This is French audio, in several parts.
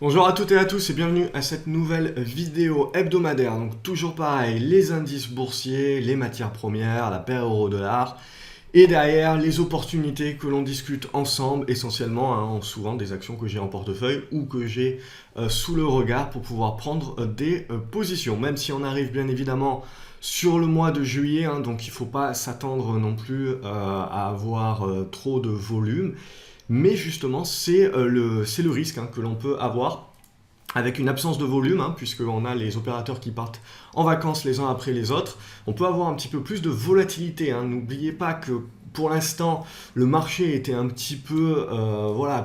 Bonjour à toutes et à tous et bienvenue à cette nouvelle vidéo hebdomadaire. Donc toujours pareil, les indices boursiers, les matières premières, la paire euro-dollar et derrière les opportunités que l'on discute ensemble essentiellement, souvent des actions que j'ai en portefeuille ou que j'ai sous le regard pour pouvoir prendre des positions. Même si on arrive bien évidemment sur le mois de juillet, donc il ne faut pas s'attendre non plus à avoir trop de volume. Mais justement, c'est le risque que l'on peut avoir avec une absence de volume, puisqu'on a les opérateurs qui partent en vacances les uns après les autres. On peut avoir un petit peu plus de volatilité. N'oubliez pas que pour l'instant, le marché était un petit peu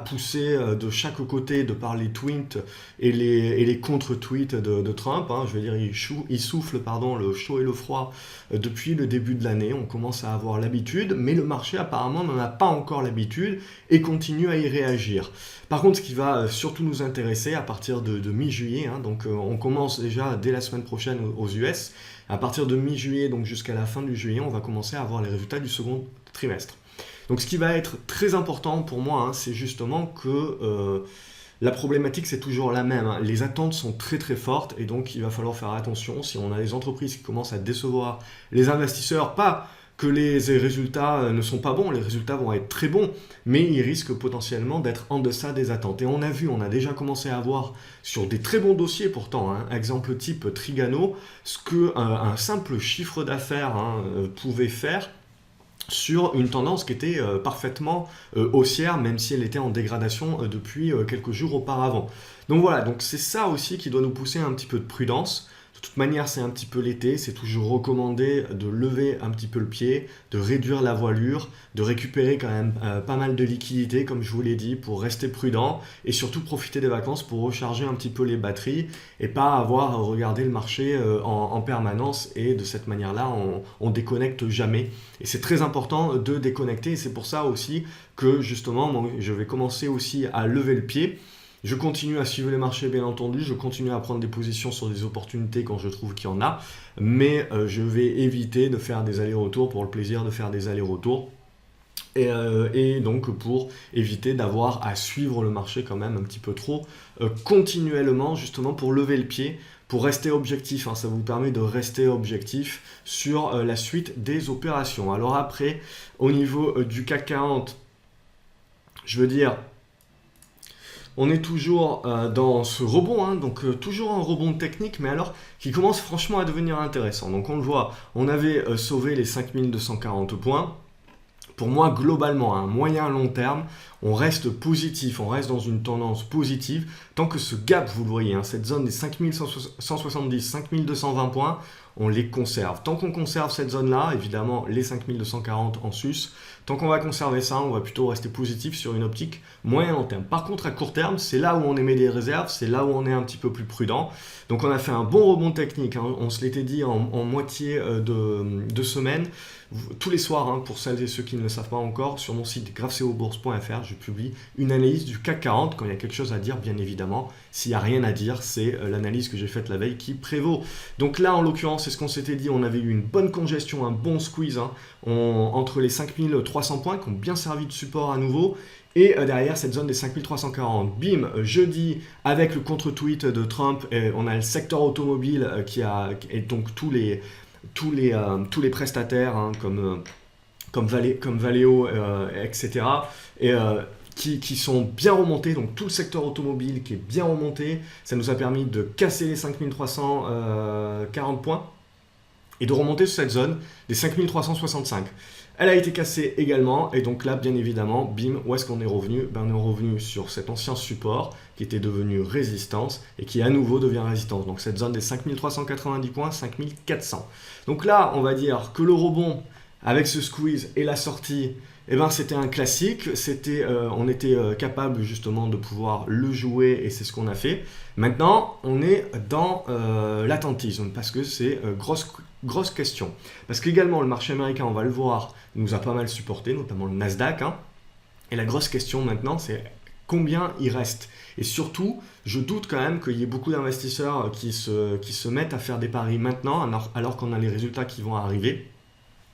poussé de chaque côté de par les tweets et les contre-tweets de Trump. Je veux dire, il souffle le chaud et le froid depuis le début de l'année. On commence à avoir l'habitude, mais le marché apparemment n'en a pas encore l'habitude et continue à y réagir. Par contre, ce qui va surtout nous intéresser à partir de mi-juillet, donc on commence déjà dès la semaine prochaine aux US, à partir de mi-juillet, donc jusqu'à la fin du juillet, on va commencer à avoir les résultats du second trimestre. Donc ce qui va être très important pour moi, c'est justement que la problématique c'est toujours la même. Les attentes sont très très fortes et donc il va falloir faire attention si on a des entreprises qui commencent à décevoir les investisseurs, pas que les résultats ne sont pas bons, les résultats vont être très bons, mais ils risquent potentiellement d'être en deçà des attentes. Et on a déjà commencé à voir sur des très bons dossiers pourtant, exemple type Trigano, ce qu'un simple chiffre d'affaires pouvait faire sur une tendance qui était parfaitement haussière, même si elle était en dégradation depuis quelques jours auparavant. Donc voilà, donc c'est ça aussi qui doit nous pousser un petit peu de prudence. De toute manière, c'est un petit peu l'été, c'est toujours recommandé de lever un petit peu le pied, de réduire la voilure, de récupérer quand même pas mal de liquidités, comme je vous l'ai dit, pour rester prudent et surtout profiter des vacances pour recharger un petit peu les batteries et pas avoir à regarder le marché en permanence et de cette manière-là, on déconnecte jamais. Et c'est très important de déconnecter et c'est pour ça aussi que justement, je vais commencer aussi à lever le pied. Je continue à suivre les marchés, bien entendu. Je continue à prendre des positions sur des opportunités quand je trouve qu'il y en a. Mais je vais éviter de faire des allers-retours pour le plaisir de faire des allers-retours. Et donc pour éviter d'avoir à suivre le marché quand même un petit peu trop continuellement, justement pour lever le pied, pour rester objectif. Ça vous permet de rester objectif sur la suite des opérations. Alors après, au niveau du CAC 40, je veux dire... On est toujours dans ce rebond, donc toujours un rebond technique, mais alors qui commence franchement à devenir intéressant. Donc on le voit, on avait sauvé les 5240 points. Pour moi, globalement, à un moyen long terme, on reste positif, on reste dans une tendance positive. Tant que ce gap, vous le voyez, cette zone des 5170, 5220 points, on les conserve. Tant qu'on conserve cette zone-là, évidemment, les 5240 en sus, tant qu'on va conserver ça, on va plutôt rester positif sur une optique moyen long terme. Par contre, à court terme, c'est là où on émet des réserves, c'est là où on est un petit peu plus prudent. Donc on a fait un bon rebond technique, on se l'était dit en moitié de semaine. Tous les soirs, pour celles et ceux qui ne le savent pas encore, sur mon site grafceobourse.fr, je publie une analyse du CAC 40 quand il y a quelque chose à dire, bien évidemment. S'il n'y a rien à dire, c'est l'analyse que j'ai faite la veille qui prévaut. Donc là, en l'occurrence, c'est ce qu'on s'était dit, on avait eu une bonne congestion, un bon squeeze entre les 5300 points qui ont bien servi de support à nouveau. Et derrière cette zone des 5340, bim, jeudi, avec le contre-tweet de Trump, on a le secteur automobile et donc tous les prestataires comme Valeo, etc. Et qui sont bien remontés, donc tout le secteur automobile qui est bien remonté, ça nous a permis de casser les 5340 points et de remonter sur cette zone des 5365. Elle a été cassée également, et donc là, bien évidemment, bim, où est-ce qu'on est revenu ? On est revenu sur cet ancien support qui était devenu résistance et qui à nouveau devient résistance. Donc cette zone des 5390 points, 5400. Donc là, on va dire que le rebond avec ce squeeze et la sortie, c'était un classique. On était capable justement de pouvoir le jouer et c'est ce qu'on a fait. Maintenant, on est dans l'attentisme parce que c'est grosse question. Parce qu'également, le marché américain, on va le voir, nous a pas mal supporté, notamment le Nasdaq. Et la grosse question maintenant, c'est combien il reste. Et surtout, je doute quand même qu'il y ait beaucoup d'investisseurs qui se mettent à faire des paris maintenant, alors qu'on a les résultats qui vont arriver.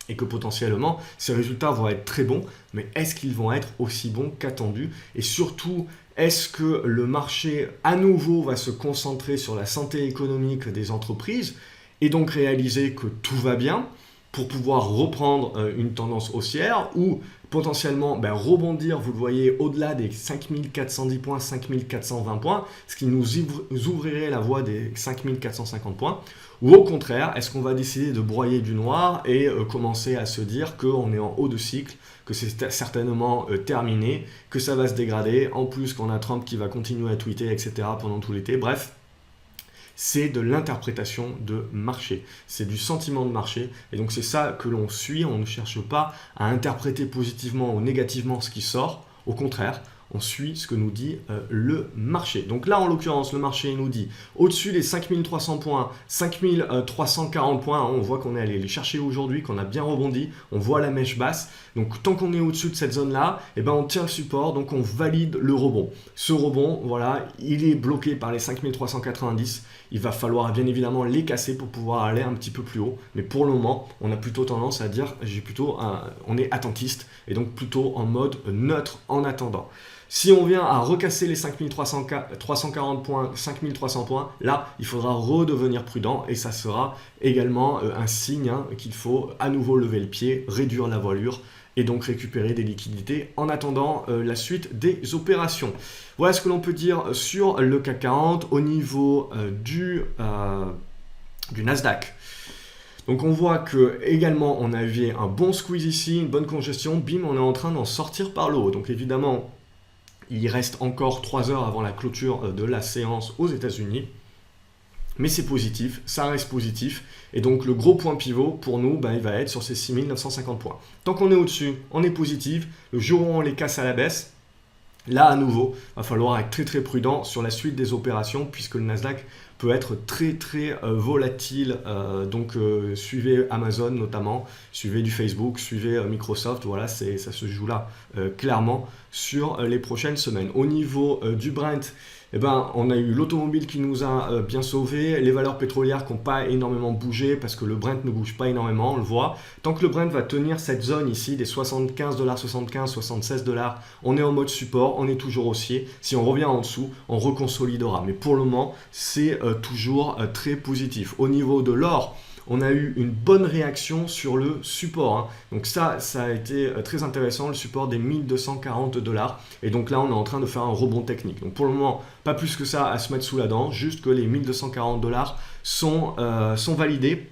Et que potentiellement, ces résultats vont être très bons, mais est-ce qu'ils vont être aussi bons qu'attendus ? Et surtout, Est-ce que le marché à nouveau va se concentrer sur la santé économique des entreprises et donc réaliser que tout va bien pour pouvoir reprendre une tendance haussière ou potentiellement rebondir, vous le voyez, au-delà des 5410 points, 5420 points, ce qui nous ouvrirait la voie des 5450 points. Ou au contraire, est-ce qu'on va décider de broyer du noir et commencer à se dire qu'on est en haut de cycle, que c'est certainement terminé, que ça va se dégrader, en plus qu'on a Trump qui va continuer à tweeter, etc. pendant tout l'été, bref. C'est de l'interprétation de marché, c'est du sentiment de marché, et donc c'est ça que l'on suit. On ne cherche pas à interpréter positivement ou négativement ce qui sort, au contraire, on suit ce que nous dit le marché. Donc là, en l'occurrence, le marché nous dit au-dessus des 5300 points, 5340 points, on voit qu'on est allé les chercher aujourd'hui, qu'on a bien rebondi, on voit la mèche basse. Donc tant qu'on est au-dessus de cette zone-là, on tient le support, donc on valide le rebond. Ce rebond, voilà, il est bloqué par les 5390. Il va falloir bien évidemment les casser pour pouvoir aller un petit peu plus haut. Mais pour le moment, on a plutôt tendance à dire, on est attentiste et donc plutôt en mode neutre en attendant. Si on vient à recasser les 5340 points, 5300 points, là, il faudra redevenir prudent et ça sera également un signe qu'il faut à nouveau lever le pied, réduire la voilure et donc récupérer des liquidités en attendant la suite des opérations. Voilà ce que l'on peut dire sur le CAC 40 au niveau du Nasdaq. Donc on voit que également on avait un bon squeeze ici, une bonne congestion, bim, on est en train d'en sortir par le haut. Donc évidemment, il reste encore 3 heures avant la clôture de la séance aux États-Unis. Mais c'est positif, ça reste positif. Et donc le gros point pivot pour nous, il va être sur ces 6950 points. Tant qu'on est au-dessus, on est positif. Le jour où on les casse à la baisse, là à nouveau, il va falloir être très très prudent sur la suite des opérations puisque le Nasdaq peut être très très volatile. Donc suivez Amazon notamment, suivez du Facebook, suivez Microsoft. Voilà, ça se joue là clairement sur les prochaines semaines. Au niveau du Brent, on a eu l'automobile qui nous a bien sauvés, les valeurs pétrolières qui n'ont pas énormément bougé parce que le Brent ne bouge pas énormément, on le voit. Tant que le Brent va tenir cette zone ici des 75$, 76$, on est en mode support, on est toujours haussier. Si on revient en dessous, on reconsolidera. Mais pour le moment, c'est toujours très positif. Au niveau de l'or, on a eu une bonne réaction sur le support. Donc ça a été très intéressant, le support des 1240$. Et donc là, on est en train de faire un rebond technique. Donc pour le moment, pas plus que ça à se mettre sous la dent, juste que les 1240$ sont validés.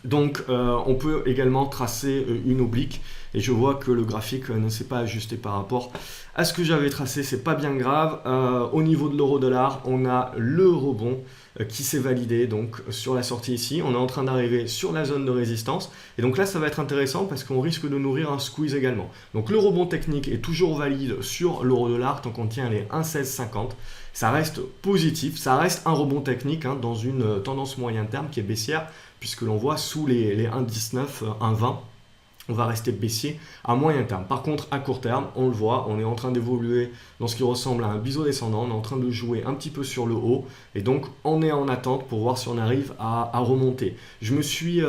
Donc on peut également tracer une oblique. Et je vois que le graphique ne s'est pas ajusté par rapport à ce que j'avais tracé, c'est pas bien grave. Au niveau de l'euro-dollar, on a le rebond qui s'est validé donc sur la sortie ici. On est en train d'arriver sur la zone de résistance. Et donc là, ça va être intéressant parce qu'on risque de nourrir un squeeze également. Donc le rebond technique est toujours valide sur l'euro-dollar tant qu'on tient les 1,1650. Ça reste positif, ça reste un rebond technique dans une tendance moyen terme qui est baissière puisque l'on voit sous les 1,19, 1,20. On va rester baissier à moyen terme. Par contre, à court terme, on le voit, on est en train d'évoluer dans ce qui ressemble à un biseau descendant. On est en train de jouer un petit peu sur le haut. Et donc, on est en attente pour voir si on arrive à remonter. Je me suis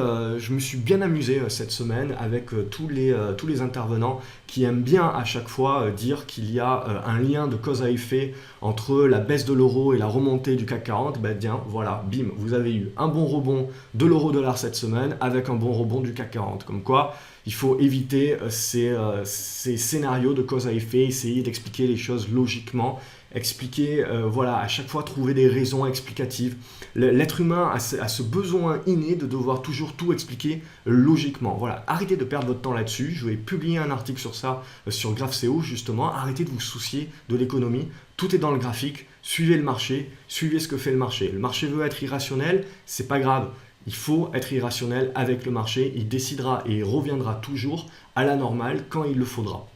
bien amusé cette semaine avec tous les intervenants qui aiment bien à chaque fois dire qu'il y a un lien de cause à effet entre la baisse de l'euro et la remontée du CAC 40. Voilà, bim, vous avez eu un bon rebond de l'euro-dollar cette semaine avec un bon rebond du CAC 40. Comme quoi, il faut éviter ces scénarios de cause à effet, essayer d'expliquer les choses logiquement, expliquer, à chaque fois trouver des raisons explicatives. L'être humain a ce besoin inné de devoir toujours tout expliquer logiquement. Voilà, arrêtez de perdre votre temps là-dessus. Je vais publier un article sur ça, sur GraphCO justement. Arrêtez de vous soucier de l'économie. Tout est dans le graphique. Suivez le marché, suivez ce que fait le marché. Le marché veut être irrationnel, c'est pas grave. Il faut être irrationnel avec le marché, il décidera et il reviendra toujours à la normale quand il le faudra.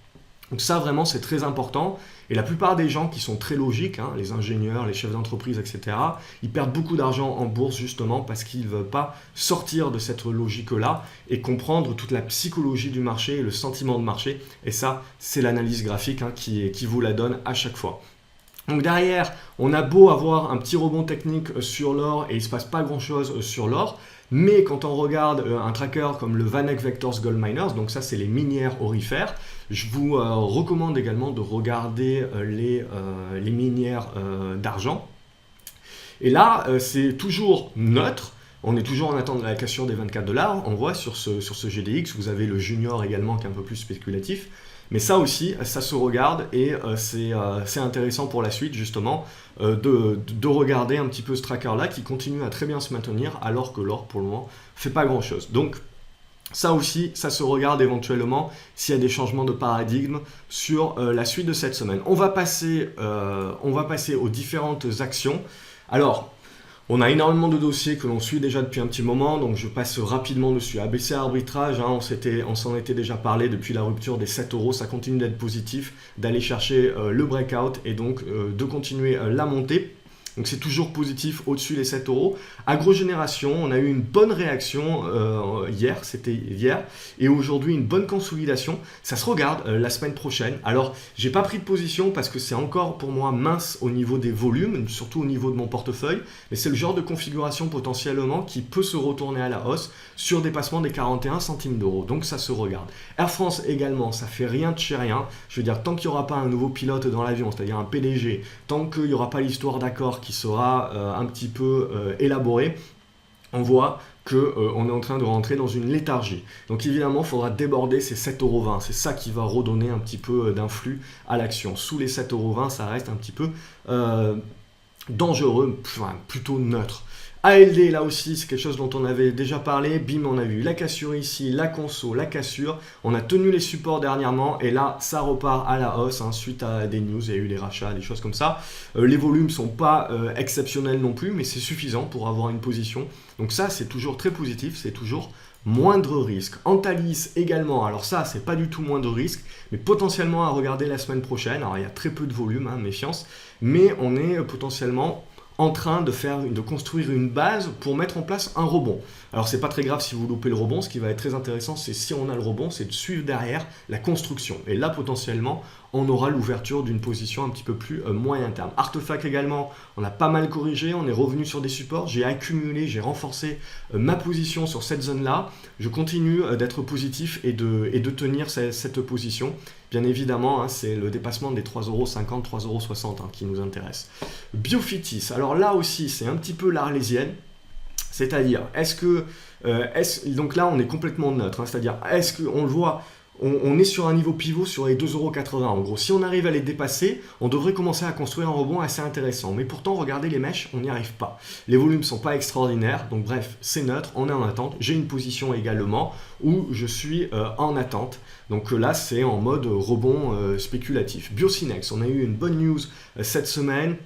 Donc ça vraiment c'est très important et la plupart des gens qui sont très logiques, les ingénieurs, les chefs d'entreprise, etc., ils perdent beaucoup d'argent en bourse justement parce qu'ils ne veulent pas sortir de cette logique-là et comprendre toute la psychologie du marché et le sentiment de marché. Et ça, c'est l'analyse graphique qui vous la donne à chaque fois. Donc derrière, on a beau avoir un petit rebond technique sur l'or et il ne se passe pas grand-chose sur l'or, mais quand on regarde un tracker comme le VanEck Vectors Gold Miners, donc ça c'est les minières aurifères, Je vous recommande également de regarder les minières d'argent. Et là, c'est toujours neutre. On est toujours en attente de la cassure des 24 $. On voit sur ce GDX, vous avez le junior également qui est un peu plus spéculatif. Mais ça aussi, ça se regarde et c'est intéressant pour la suite justement de regarder un petit peu ce tracker-là qui continue à très bien se maintenir alors que l'or pour le moment fait pas grand-chose. Donc ça aussi, ça se regarde éventuellement s'il y a des changements de paradigme sur la suite de cette semaine. On va passer aux différentes actions. Alors, on a énormément de dossiers que l'on suit déjà depuis un petit moment, donc je passe rapidement dessus. ABC Arbitrage, hein, on s'en était déjà parlé depuis la rupture des 7 €, ça continue d'être positif, d'aller chercher le breakout et donc de continuer la montée. Donc c'est toujours positif au-dessus des 7 €. Agrogénération, on a eu une bonne réaction c'était hier, et aujourd'hui une bonne consolidation. Ça se regarde la semaine prochaine. Alors, j'ai pas pris de position parce que c'est encore pour moi mince au niveau des volumes, surtout au niveau de mon portefeuille, mais c'est le genre de configuration potentiellement qui peut se retourner à la hausse sur dépassement des 41 centimes d'euros. Donc ça se regarde. Air France également, ça fait rien de chez rien. Je veux dire, tant qu'il n'y aura pas un nouveau pilote dans l'avion, c'est-à-dire un PDG, tant qu'il n'y aura pas l'histoire d'accord qui sera un petit peu élaborée, on voit qu'on est en train de rentrer dans une léthargie. Donc évidemment, il faudra déborder ces 7,20 €. C'est ça qui va redonner un petit peu d'influx à l'action. Sous les 7,20 €, ça reste un petit peu dangereux, plutôt neutre. ALD, là aussi, c'est quelque chose dont on avait déjà parlé. Bim, on a vu la cassure ici, la conso, la cassure. On a tenu les supports dernièrement et là, ça repart à la hausse suite à des news. Il y a eu des rachats, des choses comme ça. Les volumes ne sont pas exceptionnels non plus, mais c'est suffisant pour avoir une position. Donc ça, c'est toujours très positif, c'est toujours moindre risque. Antalis également, alors ça, c'est pas du tout moindre risque, mais potentiellement à regarder la semaine prochaine. Alors, il y a très peu de volume, méfiance, mais on est potentiellement en train de construire une base pour mettre en place un rebond. Alors c'est pas très grave si vous loupez le rebond, ce qui va être très intéressant, c'est si on a le rebond, c'est de suivre derrière la construction. Et là potentiellement, on aura l'ouverture d'une position un petit peu plus moyen terme. Artefact également, on a pas mal corrigé, on est revenu sur des supports, j'ai accumulé, j'ai renforcé ma position sur cette zone-là. Je continue d'être positif et de tenir cette position. Bien évidemment, c'est le dépassement des 3,50 €, 3,60 € qui nous intéresse. Biofitis, alors là aussi, c'est un petit peu l'arlésienne. C'est-à-dire, donc là, on est complètement neutre. C'est-à-dire, est-ce qu'on le voit, on est sur un niveau pivot sur les 2,80 €. En gros, si on arrive à les dépasser, on devrait commencer à construire un rebond assez intéressant. Mais pourtant, regardez les mèches, on n'y arrive pas. Les volumes ne sont pas extraordinaires. Donc bref, c'est neutre, on est en attente. J'ai une position également où je suis en attente. Donc là, c'est en mode rebond spéculatif. Biocinex, on a eu une bonne news cette semaine.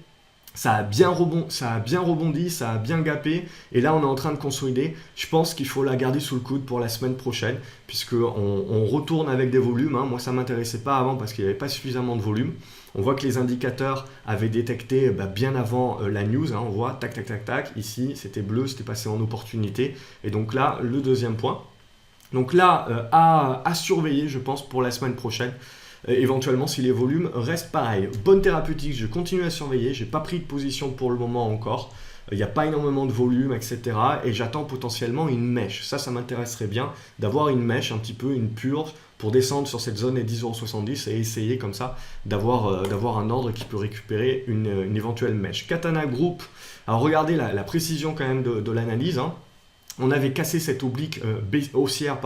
Ça a bien rebondi, ça a bien gapé, et là on est en train de consolider. Je pense qu'il faut la garder sous le coude pour la semaine prochaine, puisqu'on retourne avec des volumes. Moi ça ne m'intéressait pas avant parce qu'il n'y avait pas suffisamment de volume. On voit que les indicateurs avaient détecté bien avant la news. On voit tac tac tac tac, ici c'était bleu, c'était passé en opportunité. Et donc là, le deuxième point. Donc là, à surveiller je pense pour la semaine prochaine. Éventuellement si les volumes restent pareils. Bonne thérapeutique, je continue à surveiller, j'ai pas pris de position pour le moment encore, il n'y a pas énormément de volume, etc. Et j'attends potentiellement une mèche. Ça m'intéresserait bien d'avoir une mèche, un petit peu une purge pour descendre sur cette zone des 10,70 € et essayer comme ça d'avoir un ordre qui peut récupérer une éventuelle mèche. Katana Group, alors regardez la précision quand même de l'analyse. On avait cassé cette oblique haussière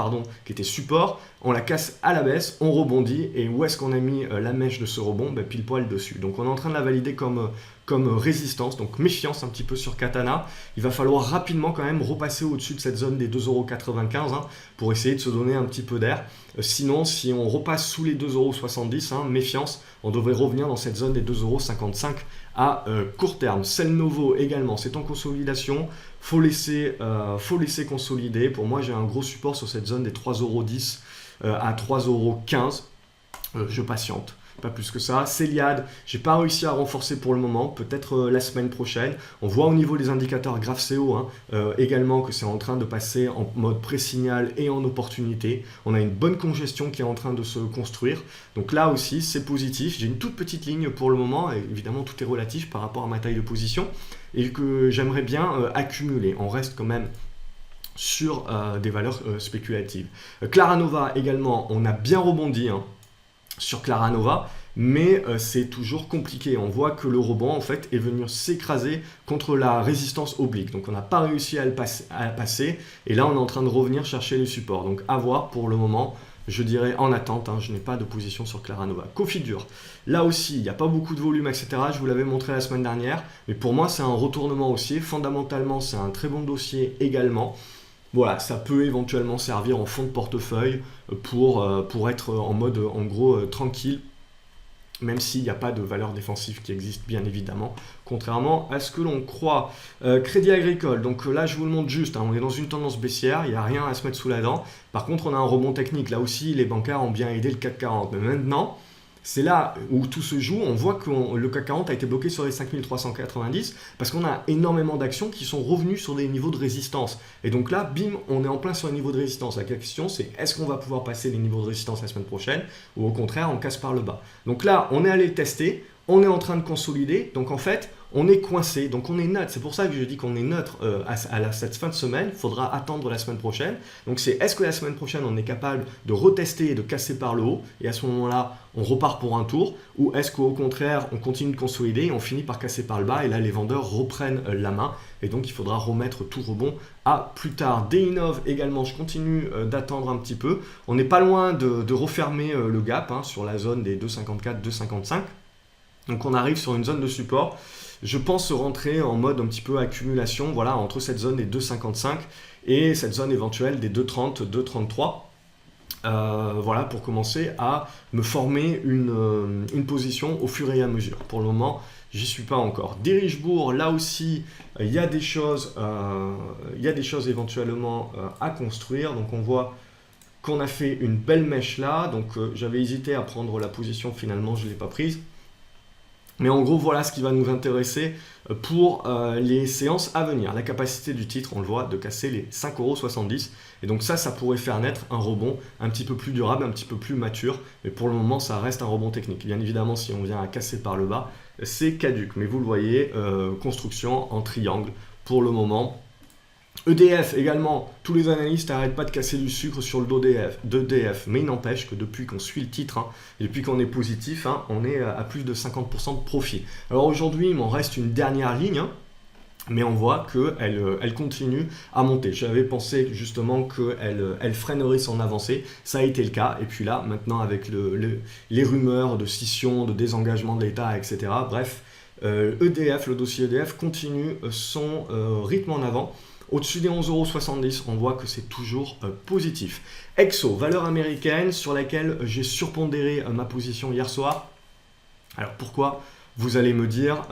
qui était support, on la casse à la baisse, on rebondit, et où est-ce qu'on a mis la mèche de ce rebond? Pile poil dessus. Donc on est en train de la valider comme résistance, donc méfiance un petit peu sur Katana. Il va falloir rapidement quand même repasser au-dessus de cette zone des 2,95 € pour essayer de se donner un petit peu d'air. Sinon, si on repasse sous les 2,70 €, méfiance, on devrait revenir dans cette zone des 2,55 € à court terme. Celnovo également, c'est en consolidation, faut laisser consolider. Pour moi, j'ai un gros support sur cette zone des 3,10 € à 3,15 €. Je patiente. Pas plus que ça. Céliade, j'ai pas réussi à renforcer pour le moment, peut-être la semaine prochaine. On voit au niveau des indicateurs GraphCO également que c'est en train de passer en mode pré-signal et en opportunité. On a une bonne congestion qui est en train de se construire. Donc là aussi, c'est positif. J'ai une toute petite ligne pour le moment, et évidemment tout est relatif par rapport à ma taille de position, et que j'aimerais bien accumuler. On reste quand même sur des valeurs spéculatives. Claranova également, on a bien rebondi. sur Clara Nova, mais c'est toujours compliqué. On voit que le rebond en fait est venu s'écraser contre la résistance oblique. Donc on n'a pas réussi à le passer, et là on est en train de revenir chercher les supports. Donc à voir pour le moment. Je dirais en attente, je n'ai pas de position sur Clara Nova. Configure, là aussi, il n'y a pas beaucoup de volume, etc. Je vous l'avais montré la semaine dernière, mais pour moi, c'est un retournement haussier. Fondamentalement, c'est un très bon dossier également. Voilà, ça peut éventuellement servir en fond de portefeuille pour être en mode, en gros, tranquille, même s'il n'y a pas de valeur défensive qui existe, bien évidemment, contrairement à ce que l'on croit. Crédit Agricole, donc là je vous le montre juste, on est dans une tendance baissière, il n'y a rien à se mettre sous la dent. Par contre, on a un rebond technique, là aussi les bancaires ont bien aidé le CAC 40. Mais maintenant, c'est là où tout se joue. On voit que le CAC 40 a été bloqué sur les 5390 parce qu'on a énormément d'actions qui sont revenues sur des niveaux de résistance. Et donc là, bim, on est en plein sur les niveaux de résistance. La question, c'est est-ce qu'on va pouvoir passer les niveaux de résistance la semaine prochaine ou au contraire, on casse par le bas. Donc là, on est allé le tester. On est en train de consolider. Donc en fait, on est coincé, donc on est neutre. C'est pour ça que je dis qu'on est neutre cette fin de semaine. Il faudra attendre la semaine prochaine. Donc c'est est-ce que la semaine prochaine, on est capable de retester et de casser par le haut, et à ce moment-là, on repart pour un tour, ou est-ce qu'au contraire, on continue de consolider et on finit par casser par le bas, et là, les vendeurs reprennent la main, et donc il faudra remettre tout rebond à plus tard. DINOV également, je continue d'attendre un petit peu. On n'est pas loin de refermer le gap sur la zone des 2,54, 2,55. Donc on arrive sur une zone de support. Je pense rentrer en mode un petit peu accumulation, voilà, entre cette zone des 2,55 et cette zone éventuelle des 2,30, 2,33. Voilà, pour commencer à me former une position au fur et à mesure. Pour le moment, j'y suis pas encore. Dirichebourg, là aussi, il y a des choses éventuellement à construire. Donc on voit qu'on a fait une belle mèche là. Donc j'avais hésité à prendre la position, finalement je ne l'ai pas prise. Mais en gros, voilà ce qui va nous intéresser pour les séances à venir. La capacité du titre, on le voit, de casser les 5,70 €. Et donc ça pourrait faire naître un rebond un petit peu plus durable, un petit peu plus mature. Mais pour le moment, ça reste un rebond technique. Bien évidemment, si on vient à casser par le bas, c'est caduc. Mais vous le voyez, construction en triangle pour le moment. EDF également, tous les analystes n'arrêtent pas de casser du sucre sur le dos d'EDF, mais il n'empêche que depuis qu'on suit le titre, et depuis qu'on est positif, on est à plus de 50% de profit. Alors aujourd'hui, il m'en reste une dernière ligne, mais on voit qu'elle continue à monter. J'avais pensé justement qu'elle freinerait son avancée, ça a été le cas, et puis là, maintenant avec les rumeurs de scission, de désengagement de l'État, etc., bref, EDF, le dossier EDF continue son rythme en avant. Au-dessus des 11,70 €, on voit que c'est toujours positif. Exo, valeur américaine sur laquelle j'ai surpondéré ma position hier soir. Alors pourquoi ? Vous allez me dire,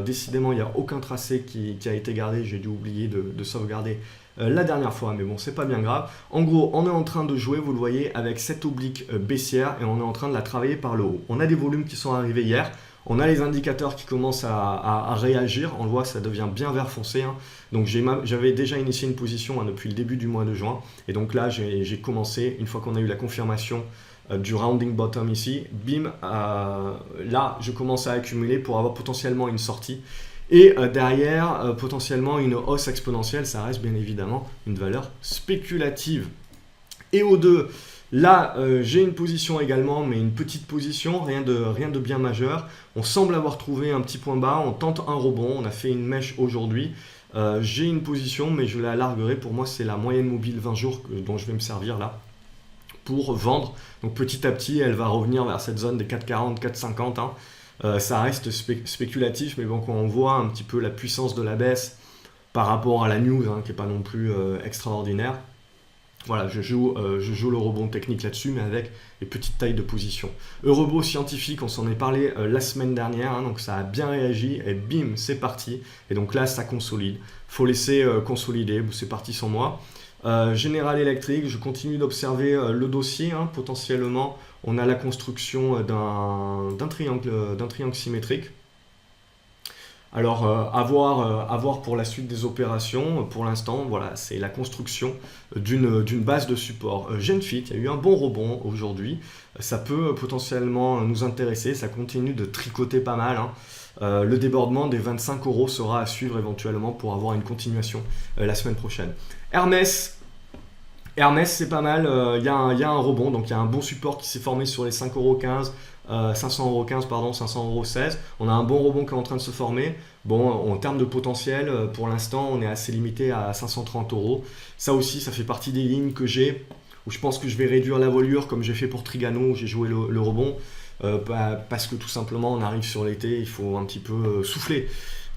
décidément il n'y a aucun tracé qui a été gardé, j'ai dû oublier de sauvegarder la dernière fois, mais bon c'est pas bien grave. En gros, on est en train de jouer, vous le voyez, avec cette oblique baissière et on est en train de la travailler par le haut. On a des volumes qui sont arrivés hier. On a les indicateurs qui commencent à réagir. On le voit, ça devient bien vert foncé. Donc j'avais déjà initié une position depuis le début du mois de juin. Et donc là, j'ai commencé, une fois qu'on a eu la confirmation du rounding bottom ici, bim, là, je commence à accumuler pour avoir potentiellement une sortie. Et derrière, potentiellement une hausse exponentielle. Ça reste bien évidemment une valeur spéculative. EO2, là, j'ai une position également, mais une petite position, rien de bien majeur. On semble avoir trouvé un petit point bas, on tente un rebond, on a fait une mèche aujourd'hui. J'ai une position, mais je la larguerai. Pour moi, c'est la moyenne mobile 20 jours dont je vais me servir là pour vendre. Donc petit à petit, elle va revenir vers cette zone des 4,40, 4,50. Ça reste spéculatif, mais bon, quand on voit un petit peu la puissance de la baisse par rapport à la news, qui n'est pas non plus extraordinaire, voilà, je joue le rebond technique là-dessus, mais avec les petites tailles de position. Eurobond scientifique, on s'en est parlé la semaine dernière, donc ça a bien réagi, et bim, c'est parti. Et donc là, ça consolide. Faut laisser consolider, c'est parti sans moi. General Electric, je continue d'observer le dossier. Potentiellement, on a la construction d'un triangle symétrique. Alors, à voir pour la suite des opérations. Pour l'instant, voilà, c'est la construction d'une base de support. Genfit, il y a eu un bon rebond aujourd'hui. Ça peut potentiellement nous intéresser. Ça continue de tricoter pas mal. Le débordement des 25 € sera à suivre éventuellement pour avoir une continuation la semaine prochaine. Hermès, Hermès, c'est pas mal. Il y a un rebond, donc il y a un bon support qui s'est formé sur les 5,15 €, 500,15 €, pardon, 500,16 €. On a un bon rebond qui est en train de se former. Bon, en termes de potentiel, pour l'instant, on est assez limité à 530 €. Ça aussi, ça fait partie des lignes que j'ai, où je pense que je vais réduire la voilure, comme j'ai fait pour Trigano, où j'ai joué le rebond. Parce que tout simplement, on arrive sur l'été, il faut un petit peu souffler.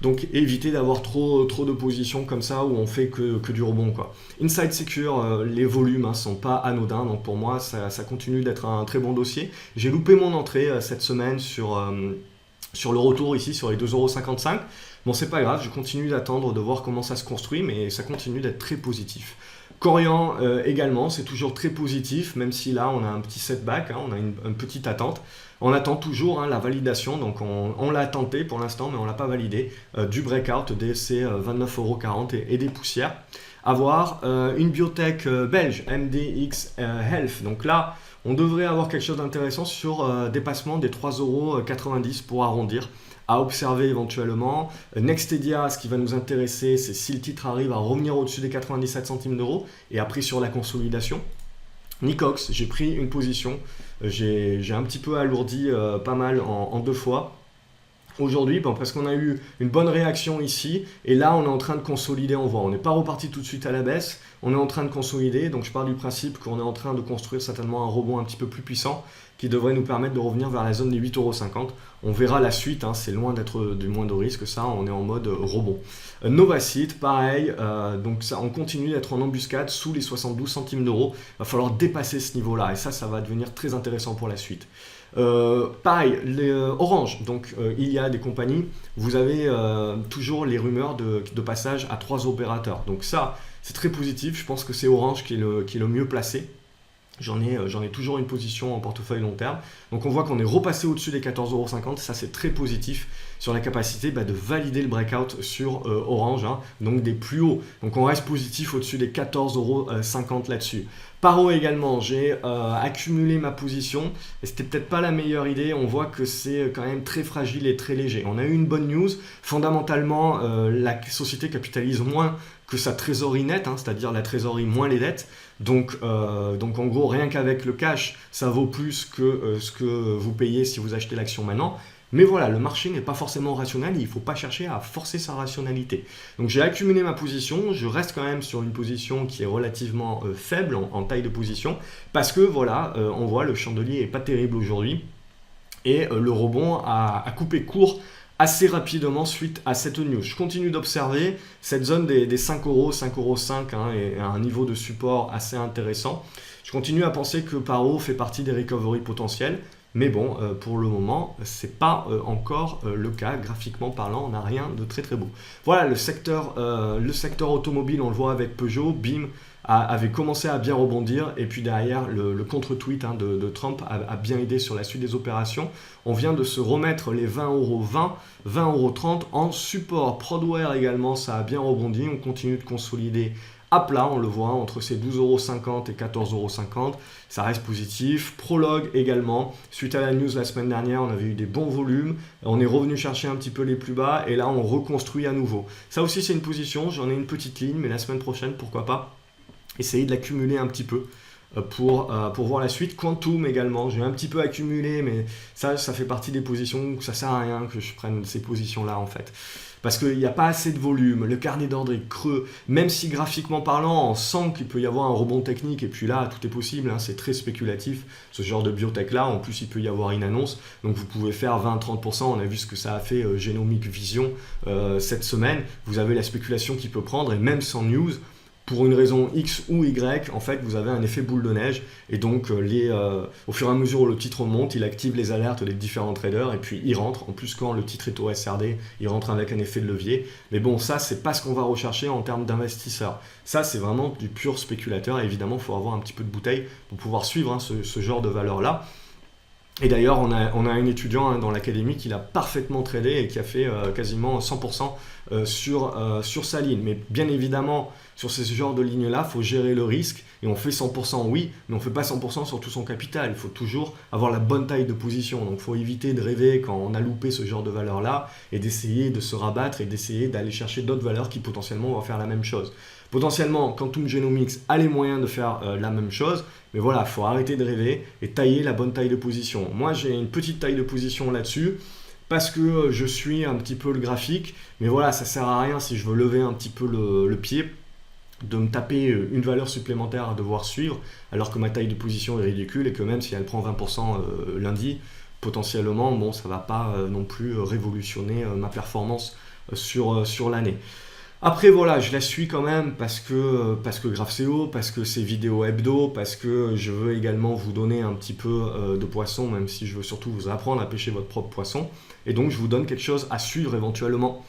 Donc éviter d'avoir trop de positions comme ça où on fait que du rebond, quoi. Inside Secure, les volumes sont pas anodins, donc pour moi ça continue d'être un très bon dossier. J'ai loupé mon entrée cette semaine sur le retour ici sur les 2,55 €. Bon, c'est pas grave, je continue d'attendre de voir comment ça se construit, mais ça continue d'être très positif. Corian également, c'est toujours très positif, même si là on a un petit setback, on a une petite attente. On attend toujours la validation, donc on l'a tenté pour l'instant, mais on ne l'a pas validé, du breakout des ces 29,40 € et des poussières. Avoir une biotech belge, MDX Health. Donc là, on devrait avoir quelque chose d'intéressant sur dépassement des 3,90 € pour arrondir, à observer éventuellement. Nextedia, ce qui va nous intéresser, c'est si le titre arrive à revenir au-dessus des 97 centimes d'euros et après sur la consolidation. Nicox, j'ai pris une position, j'ai un petit peu alourdi pas mal en deux fois. Aujourd'hui, parce qu'on a eu une bonne réaction ici, et là on est en train de consolider, on voit, on n'est pas reparti tout de suite à la baisse, on est en train de consolider, donc je pars du principe qu'on est en train de construire certainement un rebond un petit peu plus puissant, qui devrait nous permettre de revenir vers la zone des 8,50 €. On verra la suite, c'est loin d'être du moins de risque, ça, on est en mode rebond. Novacite, pareil, donc ça, on continue d'être en embuscade sous les 72 centimes d'euros, il va falloir dépasser ce niveau-là, et ça va devenir très intéressant pour la suite. Pareil, Orange, donc il y a des compagnies, vous avez toujours les rumeurs de passage à 3 opérateurs. Donc ça, c'est très positif, je pense que c'est Orange qui est le mieux placé. J'en ai toujours une position en portefeuille long terme. Donc on voit qu'on est repassé au-dessus des 14,50 €, ça c'est très positif sur la capacité de valider le breakout sur Orange, donc des plus hauts. Donc on reste positif au-dessus des 14,50 € là-dessus. Paro également, j'ai accumulé ma position et c'était peut-être pas la meilleure idée. On voit que c'est quand même très fragile et très léger. On a eu une bonne news. Fondamentalement, la société capitalise moins que sa trésorerie nette, c'est-à-dire la trésorerie moins les dettes. Donc en gros, rien qu'avec le cash, ça vaut plus que ce que vous payez si vous achetez l'action maintenant. Mais voilà, le marché n'est pas forcément rationnel, il ne faut pas chercher à forcer sa rationalité. Donc j'ai accumulé ma position, je reste quand même sur une position qui est relativement faible en taille de position, parce que voilà, on voit le chandelier n'est pas terrible aujourd'hui, et le rebond a coupé court assez rapidement suite à cette news. Je continue d'observer cette zone des 5 €, 5,05 € et un niveau de support assez intéressant. Je continue à penser que Paro fait partie des recovery potentiels. Mais bon, pour le moment, c'est pas encore le cas. Graphiquement parlant, on n'a rien de très très beau. Voilà, le secteur automobile, on le voit avec Peugeot, BIM avait commencé à bien rebondir, et puis derrière, le contre-tweet de Trump a bien aidé sur la suite des opérations. On vient de se remettre les 20,20 €, 20,30 € en support. Prodware également, ça a bien rebondi. On continue de consolider à plat, on le voit, entre ces 12,50 € et 14,50 €, ça reste positif. Prologue également, suite à la news la semaine dernière, on avait eu des bons volumes, on est revenu chercher un petit peu les plus bas, et là on reconstruit à nouveau. Ça aussi c'est une position, j'en ai une petite ligne, mais la semaine prochaine, pourquoi pas, essayer de l'accumuler un petit peu pour voir la suite. Quantum également, j'ai un petit peu accumulé, mais ça fait partie des positions où ça sert à rien que je prenne ces positions-là en fait. Parce qu'il n'y a pas assez de volume, le carnet d'ordre est creux, même si graphiquement parlant, on sent qu'il peut y avoir un rebond technique, et puis là, tout est possible, c'est très spéculatif, ce genre de biotech-là, en plus il peut y avoir une annonce, donc vous pouvez faire 20-30%, on a vu ce que ça a fait Genomic Vision cette semaine, vous avez la spéculation qui peut prendre, et même sans news, pour une raison X ou Y, en fait, vous avez un effet boule de neige, et donc au fur et à mesure où le titre monte, il active les alertes des différents traders, et puis il rentre. En plus, quand le titre est au SRD, il rentre avec un effet de levier. Mais bon, ça, c'est pas ce qu'on va rechercher en termes d'investisseurs. Ça, c'est vraiment du pur spéculateur, et évidemment, il faut avoir un petit peu de bouteille pour pouvoir suivre ce genre de valeur-là. Et d'ailleurs, on a un étudiant dans l'académie qui l'a parfaitement tradé et qui a fait quasiment 100% sur sa ligne. Mais bien évidemment, sur ce genre de ligne-là, il faut gérer le risque. Et on fait 100% oui, mais on ne fait pas 100% sur tout son capital. Il faut toujours avoir la bonne taille de position. Donc il faut éviter de rêver quand on a loupé ce genre de valeur-là et d'essayer de se rabattre et d'essayer d'aller chercher d'autres valeurs qui potentiellement vont faire la même chose. Potentiellement, Quantum Genomics a les moyens de faire la même chose, mais voilà, il faut arrêter de rêver et tailler la bonne taille de position. Moi, j'ai une petite taille de position là-dessus, parce que je suis un petit peu le graphique, mais voilà, ça sert à rien si je veux lever un petit peu le pied, de me taper une valeur supplémentaire à devoir suivre, alors que ma taille de position est ridicule et que même si elle prend 20% lundi, potentiellement, bon, ça va pas non plus révolutionner ma performance sur l'année. Après voilà, je la suis quand même parce que GraphSeo, parce que c'est vidéo hebdo, parce que je veux également vous donner un petit peu de poisson, même si je veux surtout vous apprendre à pêcher votre propre poisson. Et donc je vous donne quelque chose à suivre éventuellement.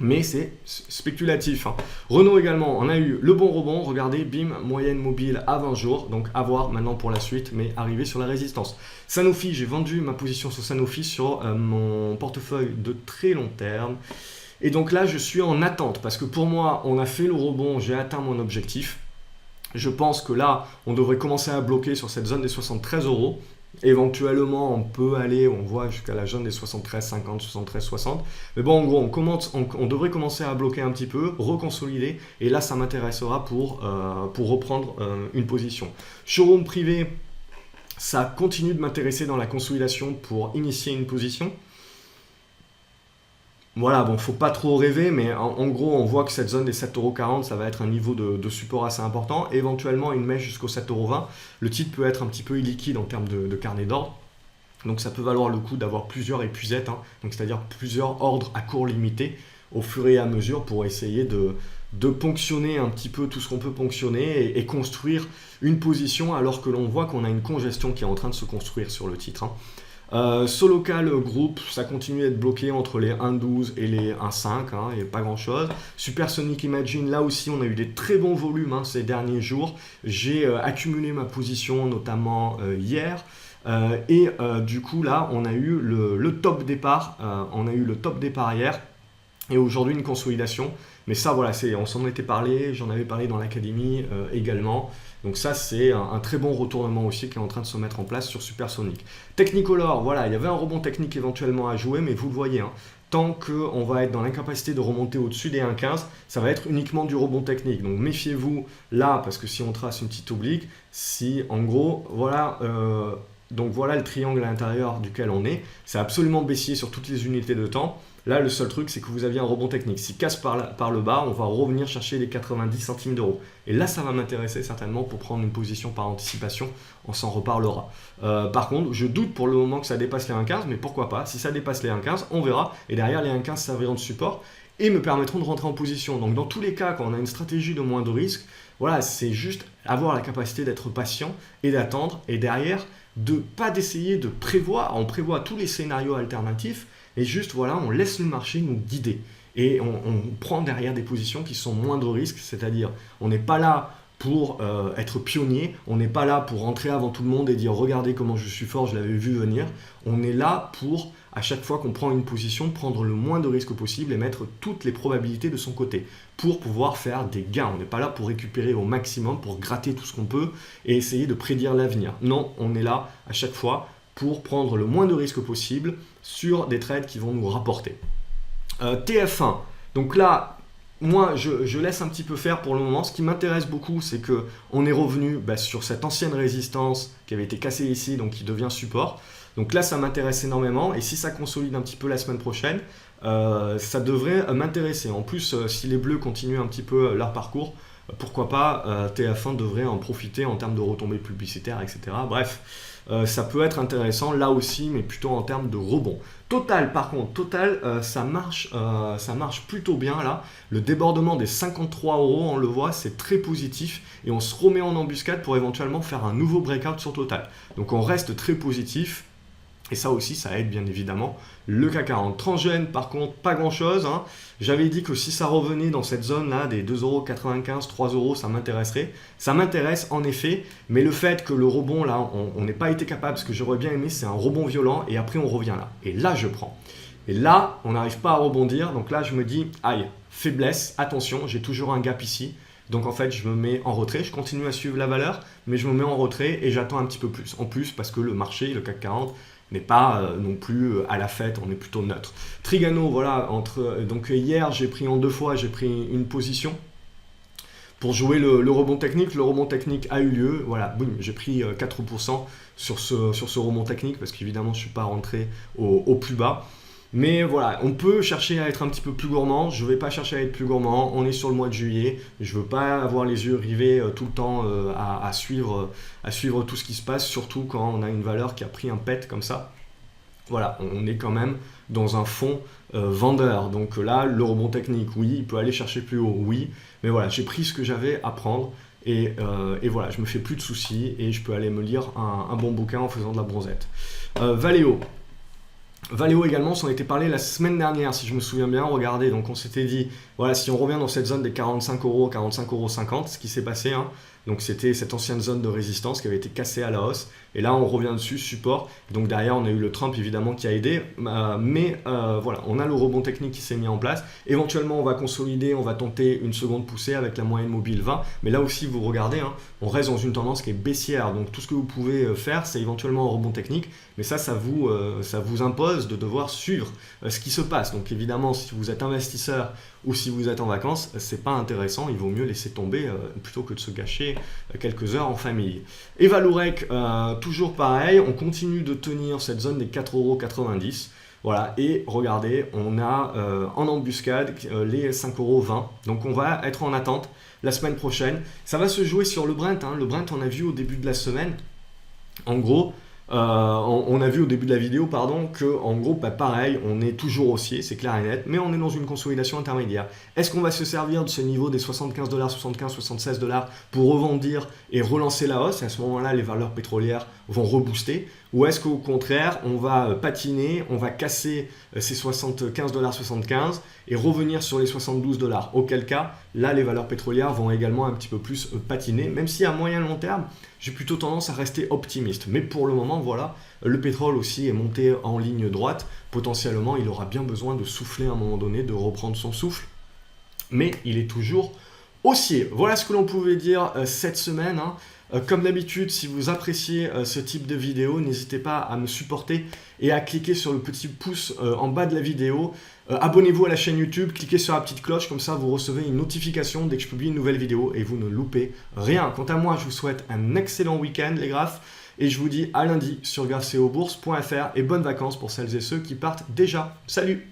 Mais c'est spéculatif. Hein. Renault également, on a eu le bon rebond. Regardez, bim, moyenne mobile à 20 jours. Donc à voir maintenant pour la suite, mais arrivé sur la résistance. Sanofi, j'ai vendu ma position sur Sanofi sur mon portefeuille de très long terme. Et donc là, je suis en attente parce que pour moi, on a fait le rebond, j'ai atteint mon objectif. Je pense que là, on devrait commencer à bloquer sur cette zone des 73 euros. Éventuellement, on peut aller, on voit jusqu'à la zone des 73,50, 73,60. Mais bon, en gros, on devrait commencer à bloquer un petit peu, reconsolider. Et là, ça m'intéressera pour reprendre une position. Showroom privé, ça continue de m'intéresser dans la consolidation pour initier une position. Voilà, bon, faut pas trop rêver, mais en gros, on voit que cette zone des 7,40 €, ça va être un niveau de support assez important. Éventuellement, une mèche jusqu'au 7,20 €. Le titre peut être un petit peu illiquide en termes de carnet d'ordre. Donc, ça peut valoir le coup d'avoir plusieurs épuisettes, hein, donc c'est-à-dire plusieurs ordres à court limité au fur et à mesure pour essayer de ponctionner un petit peu tout ce qu'on peut ponctionner et construire une position alors que l'on voit qu'on a une congestion qui est en train de se construire sur le titre. Hein. Solocal Group, ça continue d'être bloqué entre les 1,12 et les 1,5, hein, il n'y a pas grand chose. Supersonic Imagine, là aussi on a eu des très bons volumes hein, ces derniers jours. J'ai accumulé ma position notamment hier. Du coup là on a eu le top départ, hier et aujourd'hui une consolidation. Mais ça voilà, on s'en était parlé, j'en avais parlé dans l'académie également. Donc ça, c'est un très bon retournement aussi qui est en train de se mettre en place sur Supersonic. Technicolor, voilà, il y avait un rebond technique éventuellement à jouer, mais vous le voyez, hein, tant qu'on va être dans l'incapacité de remonter au-dessus des 1,15, ça va être uniquement du rebond technique. Donc méfiez-vous là, parce que si on trace une petite oblique, si en gros, voilà... donc voilà le triangle à l'intérieur duquel on est. C'est absolument baissier sur toutes les unités de temps. Là, le seul truc, c'est que vous aviez un rebond technique. S'il casse par le bas, on va revenir chercher les 90 centimes d'euros. Et là, ça va m'intéresser certainement pour prendre une position par anticipation. On s'en reparlera. Par contre, je doute pour le moment que ça dépasse les 1,15, mais pourquoi pas. Si ça dépasse les 1,15, on verra. Et derrière, les 1,15 serviront de support et me permettront de rentrer en position. Donc dans tous les cas, quand on a une stratégie de moins de risque, voilà, c'est juste avoir la capacité d'être patient et d'attendre. Et derrière, pas d'essayer de prévoir. On prévoit tous les scénarios alternatifs. Et juste, voilà, on laisse le marché nous guider. Et on prend derrière des positions qui sont moins de risque, c'est-à-dire on n'est pas là pour être pionnier, on n'est pas là pour rentrer avant tout le monde et dire regardez comment je suis fort, je l'avais vu venir. On est là pour, à chaque fois qu'on prend une position, prendre le moins de risques possible et mettre toutes les probabilités de son côté pour pouvoir faire des gains. On n'est pas là pour récupérer au maximum, pour gratter tout ce qu'on peut et essayer de prédire l'avenir. Non, on est là à chaque fois pour prendre le moins de risques possible sur des trades qui vont nous rapporter. TF1, donc là, moi je laisse un petit peu faire pour le moment. Ce qui m'intéresse beaucoup, c'est qu'on est revenu sur cette ancienne résistance qui avait été cassée ici, donc qui devient support. Donc là, ça m'intéresse énormément et si ça consolide un petit peu la semaine prochaine, ça devrait m'intéresser. En plus, si les bleus continuent un petit peu leur parcours, pourquoi pas, TF1 devrait en profiter en termes de retombées publicitaires, etc. Bref, ça peut être intéressant là aussi, mais plutôt en termes de rebond. Total, par contre, ça marche plutôt bien là. Le débordement des 53 €, on le voit, c'est très positif et on se remet en embuscade pour éventuellement faire un nouveau breakout sur Total. Donc on reste très positif. Et ça aussi, ça aide bien évidemment le CAC 40. Transgène, par contre, pas grand-chose. Hein. J'avais dit que si ça revenait dans cette zone-là, des 2,95 €, 3 €, ça m'intéresserait. Ça m'intéresse en effet, mais le fait que le rebond, là, on n'ait pas été capable, ce que j'aurais bien aimé, c'est un rebond violent, et après on revient là. Et là, je prends. Et là, on n'arrive pas à rebondir, donc là, je me dis, aïe, faiblesse, attention, j'ai toujours un gap ici. Donc en fait, je me mets en retrait, je continue à suivre la valeur, mais je me mets en retrait et j'attends un petit peu plus. En plus, parce que le marché, le CAC 40, n'est pas non plus à la fête, on est plutôt neutre. Trigano, voilà, donc hier j'ai pris en 2 fois, j'ai pris une position pour jouer le rebond technique. Le rebond technique a eu lieu, voilà, boum, j'ai pris 4% sur ce rebond technique parce qu'évidemment je ne suis pas rentré au plus bas. Mais voilà, on peut chercher à être un petit peu plus gourmand. Je ne vais pas chercher à être plus gourmand. On est sur le mois de juillet. Je ne veux pas avoir les yeux rivés tout le temps à suivre tout ce qui se passe, surtout quand on a une valeur qui a pris un pet comme ça. Voilà, on est quand même dans un fond vendeur. Donc là, le rebond technique, oui, il peut aller chercher plus haut, oui. Mais voilà, j'ai pris ce que j'avais à prendre. Et voilà, je me fais plus de soucis et je peux aller me lire un bon bouquin en faisant de la bronzette. Valeo. Valeo également, ça en a été parlé la semaine dernière, si je me souviens bien. Regardez, donc on s'était dit, voilà, si on revient dans cette zone des 45 euros, 45,50 €, ce qui s'est passé, hein, donc c'était cette ancienne zone de résistance qui avait été cassée à la hausse. Et là, on revient dessus, support. Donc derrière, on a eu le Trump évidemment qui a aidé. Mais voilà, on a le rebond technique qui s'est mis en place. Éventuellement, on va consolider, on va tenter une seconde poussée avec la moyenne mobile 20. Mais là aussi, vous regardez, hein, on reste dans une tendance qui est baissière. Donc tout ce que vous pouvez faire, c'est éventuellement un rebond technique. Mais ça vous impose de devoir suivre ce qui se passe. Donc évidemment, si vous êtes investisseur ou si vous êtes en vacances, c'est pas intéressant. Il vaut mieux laisser tomber plutôt que de se gâcher quelques heures en famille. Et Valorec, toujours pareil, on continue de tenir cette zone des 4,90 €. Voilà, et regardez, on a en embuscade les 5,20 €. Donc on va être en attente la semaine prochaine. Ça va se jouer sur le Brent. Hein. Le Brent, on a vu au début de la semaine, en gros, on a vu au début de la vidéo, que en gros, pareil, on est toujours haussier, c'est clair et net, mais on est dans une consolidation intermédiaire. Est-ce qu'on va se servir de ce niveau des 75 $, 75, 76 $ pour rebondir et relancer la hausse? Et à ce moment-là, les valeurs pétrolières vont rebooster. Ou est-ce qu'au contraire, on va patiner, on va casser ces 75 $, 75 et revenir sur les 72 $? Auquel cas, là, les valeurs pétrolières vont également un petit peu plus patiner, même si à moyen long terme, j'ai plutôt tendance à rester optimiste. Mais pour le moment, voilà, le pétrole aussi est monté en ligne droite. Potentiellement, il aura bien besoin de souffler à un moment donné, de reprendre son souffle. Mais il est toujours haussier. Voilà ce que l'on pouvait dire cette semaine. Hein. Comme d'habitude, si vous appréciez ce type de vidéo, n'hésitez pas à me supporter et à cliquer sur le petit pouce en bas de la vidéo. Abonnez-vous à la chaîne YouTube, cliquez sur la petite cloche, comme ça vous recevez une notification dès que je publie une nouvelle vidéo et vous ne loupez rien. Quant à moi, je vous souhaite un excellent week-end les graphes et je vous dis à lundi sur graphecobourse.fr et bonnes vacances pour celles et ceux qui partent déjà. Salut!